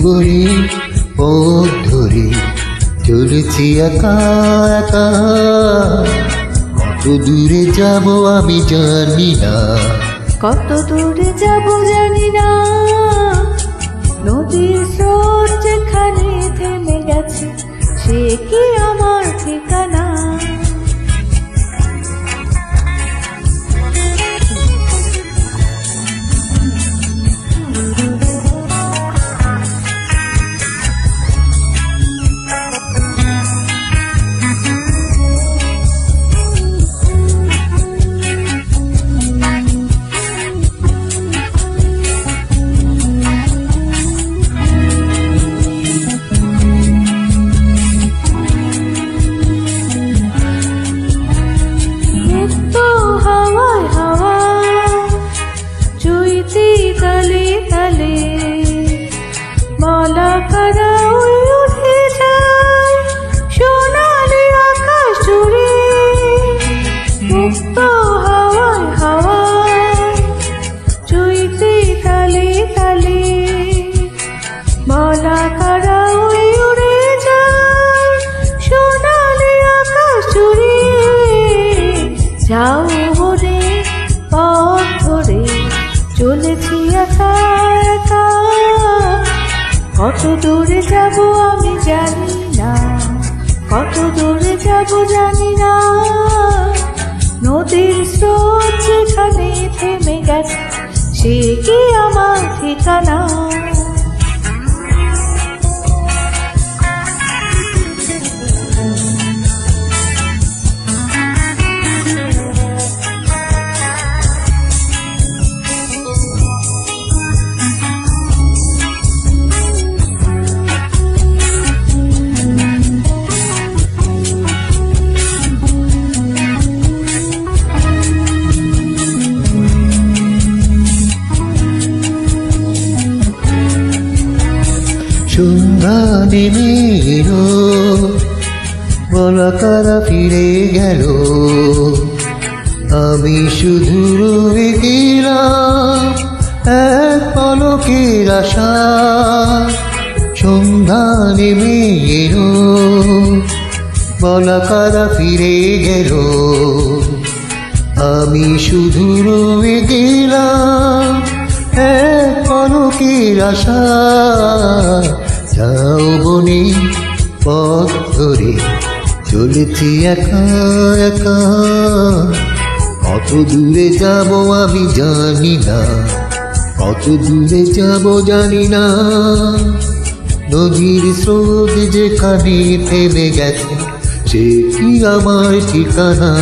যৌবনে পথ ধরে চলেছি একা একা, কত দূরে যাব আমি জানি না, কত দূরে যাব জানি না। নদীর স্রোত যেখানে থেমে গেছে সে কি আমার ঠিকানা। যৌবনে পথ ধরে চলেছি একা একা, কত দূরে যাব আমি জানি না, কত দূরে যাব জানি না। নদীর স্রোত যেখানে থেমে গেছে সে কি আমার ঠিকানা। সন্ধ্যা নেমে এলো, বলাকারা ফিরে গেল, আমি শুধু রয়ে গেলাম এক পলকের আশা। সন্ধ্যা নেমে এলো, বলাকারা ফিরে গেল, আমি শুধু রয়ে গেলাম এক পলকের আশা। যৌবনে পথ ধরে চলেছি একা একা, কত দূরে যাব আমি জানি না, কত দূরে যাব জানি না। নদীর স্রোত যেখানে থেমে গেছে সে কি আমার ঠিকানা।